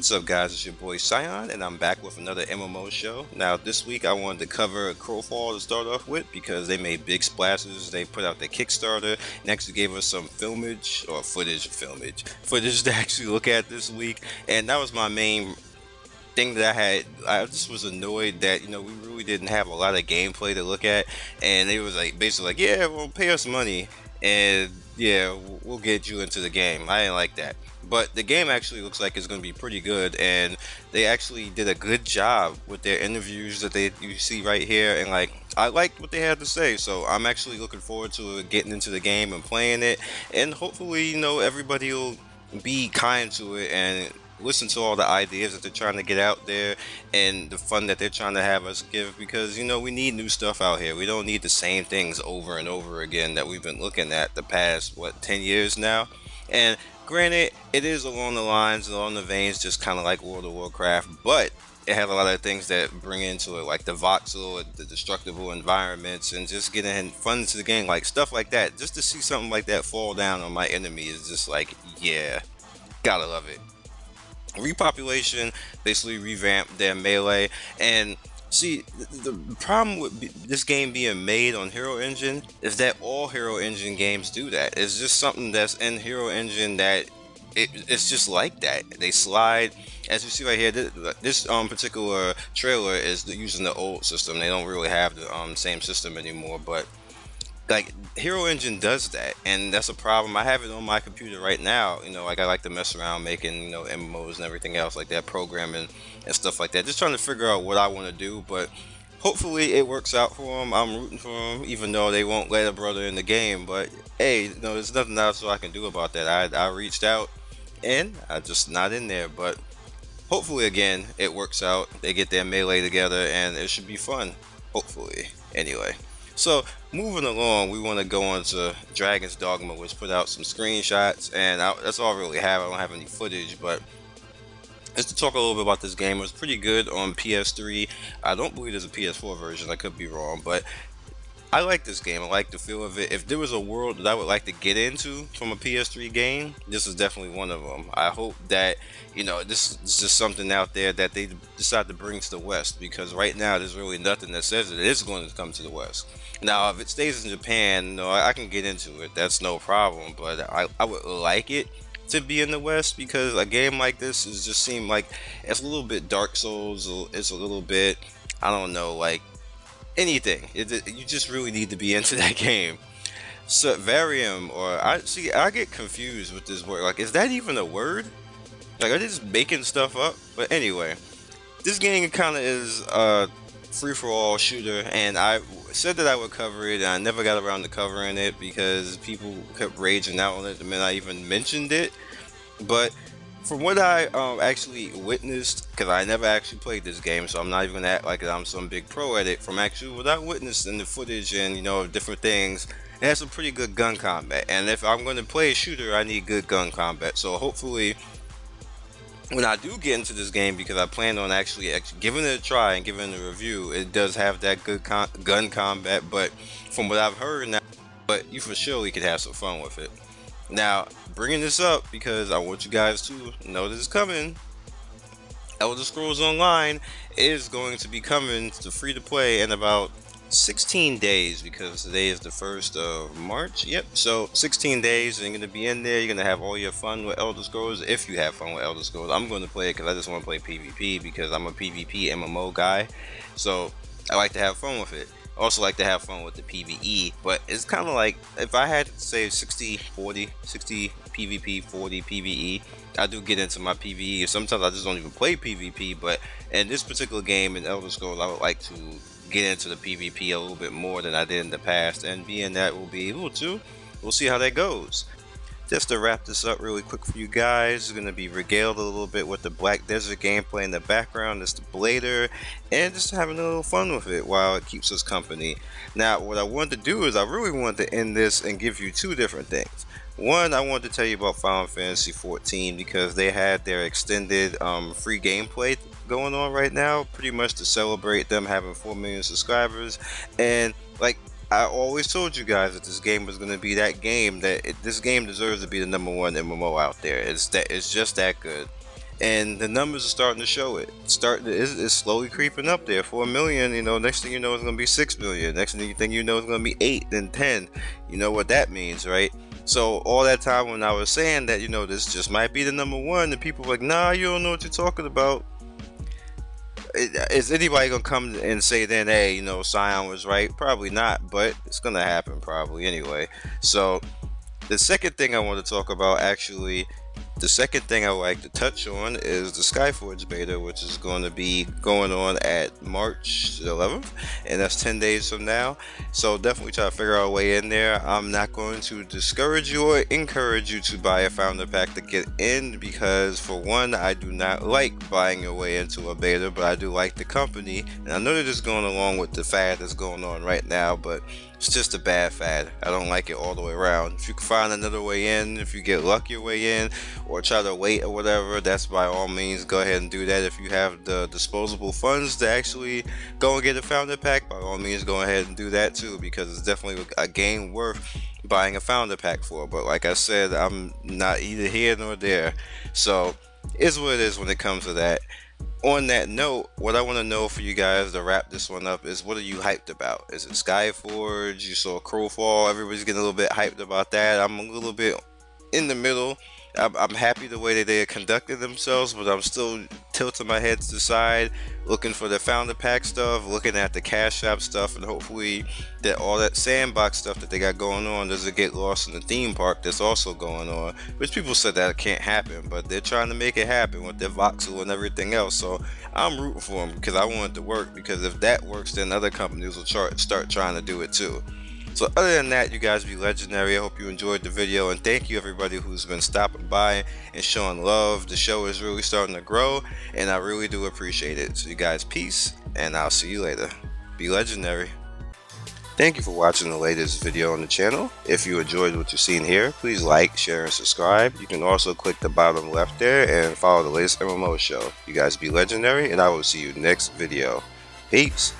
What's up, guys? It's your boy Scion, and I'm back with another MMO show. Now, this week I wanted to cover Crowfall to start off with because they made big splashes. They put out their Kickstarter and actually gave us some footage to actually look at this week. And that was my main thing that I had. I just was annoyed that we really didn't have a lot of gameplay to look at, and it was like basically like, yeah, well, pay us money, and yeah, we'll get you into the game. I didn't like that. But the game actually looks like it's going to be pretty good, and they actually did a good job with their interviews that you see right here, and like I liked what they had to say. So I'm actually looking forward to getting into the game and playing it, and hopefully everybody will be kind to it and listen to all the ideas that they're trying to get out there and the fun that they're trying to have us give, because we need new stuff out here. We don't need the same things over and over again that we've been looking at the past 10 years now. And granted, it is along the lines, along the veins, just kind of like World of Warcraft, but it has a lot of things that bring into it, like the voxel, the destructible environments, and just getting fun into the game, like stuff like that. Just to see something like that fall down on my enemy is just like, yeah, gotta love it. Repopulation basically revamped their melee, and see, the problem with this game being made on Hero Engine is that all Hero Engine games do that. It's just something that's in Hero Engine that it's just like that. They slide, as you see right here. This particular trailer is using the old system. They don't really have the same system anymore, but like Hero Engine does that, and that's a problem. I have it on my computer right now. Like I like to mess around making MMOs and everything else like that, programming and stuff like that, just trying to figure out what I want to do. But hopefully it works out for them. I'm rooting for them, even though they won't let a brother in the game. But hey, there's nothing else I can do about that. I reached out and I just not in there. But hopefully again it works out. They get their melee together and it should be fun, hopefully. Anyway, so moving along, we want to go on to Dragon's Dogma, which put out some screenshots, and that's all I really have. I don't have any footage, but just to talk a little bit about this game, it was pretty good on PS3. I don't believe there's a PS4 version. I could be wrong, but I like this game. I like the feel of it. If there was a world that I would like to get into from a PS3 game, this is definitely one of them. I hope that this is just something out there that they decide to bring to the West, because right now there's really nothing that says that it is going to come to the West. Now, if it stays in Japan, I can get into it. That's no problem. But I would like it to be in the West, because a game like this is just seem like it's a little bit Dark Souls. It's a little bit, I don't know, like anything. You just really need to be into that game. Survarium, or I get confused with this word. Like, is that even a word? Like, are they just making stuff up? But anyway, this game kind of is a free-for-all shooter, and I said that I would cover it, and I never got around to covering it because people kept raging out on it the minute I even mentioned it. But from what I actually witnessed, because I never actually played this game, so I'm not even gonna act like I'm some big pro at it. From actually what I witnessed in the footage and different things, it has some pretty good gun combat. And if I'm going to play a shooter, I need good gun combat. So hopefully, when I do get into this game, because I plan on actually giving it a try and giving it a review, it does have that good gun combat. But from what I've heard now, but you for sure could have some fun with it. Now, bringing this up because I want you guys to know this is coming. Elder Scrolls Online is going to be coming to free to play in about 16 days, because today is the 1st of March. Yep, so 16 days, and you're going to be in there. You're going to have all your fun with Elder Scrolls, if you have fun with Elder Scrolls. I'm going to play it because I just want to play PvP, because I'm a PvP MMO guy, so I like to have fun with it. Also like to have fun with the PvE, but it's kind of like, if I had to say 60-40, 60 PvP, 40 PvE, I do get into my PvE. Sometimes I just don't even play PvP, but in this particular game, in Elder Scrolls, I would like to get into the PvP a little bit more than I did in the past, and being that will be able to, we'll see how that goes. Just to wrap this up really quick for you guys, going to be regaled a little bit with the Black Desert gameplay in the background. That's the Blader, and just having a little fun with it while it keeps us company. Now, what I wanted to do is I really wanted to end this and give you two different things. One, I wanted to tell you about Final Fantasy 14, because they had their extended free gameplay going on right now, pretty much to celebrate them having 4 million subscribers. And like I always told you guys, that this game was going to be that game, that this game deserves to be the #1 MMO out there. It's just that good. and the numbers are starting to show it. It's slowly creeping up there. 4 million, next thing you know, it's gonna be 6 million. Next thing you know, it's gonna be 8, then 10. You know what that means, right? So all that time when I was saying that, this just might be the number one, and people were like, nah, you don't know what you're talking about. Is anybody gonna come and say then, hey, Scion was right? Probably not, but it's gonna happen probably anyway. So the second thing I want to talk about, actually, the second thing I would like to touch on is the Skyforge beta, which is going to be going on at March 11th, and that's 10 days from now. So definitely try to figure out a way in there. I'm not going to discourage you or encourage you to buy a founder pack to get in, because for one, I do not like buying your way into a beta, but I do like the company, and I know they're just going along with the fad that's going on right now, but it's just a bad fad. I don't like it all the way around. If you can find another way in, if you get lucky your way in, or try to wait or whatever, that's by all means, go ahead and do that. If you have the disposable funds to actually go and get a founder pack, by all means, go ahead and do that too, because it's definitely a game worth buying a founder pack for. But like I said, I'm not either here nor there, so it's what it is when it comes to that. On that note, what I want to know for you guys to wrap this one up is, what are you hyped about? Is it Skyforge? You saw Crowfall, everybody's getting a little bit hyped about that. I'm a little bit in the middle. I'm happy the way that they conducted themselves, but I'm still tilting my head to the side, looking for the founder pack stuff, looking at the cash app stuff, and hopefully that all that sandbox stuff that they got going on doesn't get lost in the theme park that's also going on, which people said that can't happen, but they're trying to make it happen with their voxel and everything else. So I'm rooting for them, because I want it to work, because if that works, then other companies will start trying to do it too. So other than that, you guys be legendary. I hope you enjoyed the video, and thank you everybody who's been stopping by and showing love. The show is really starting to grow, and I really do appreciate it. So you guys, peace, and I'll see you later. Be legendary. Thank you for watching the latest video on the channel. If you enjoyed what you've seen here, please like, share, and subscribe. You can also click the bottom left there and follow the latest MMO show. You guys be legendary, and I will see you next video. Peace.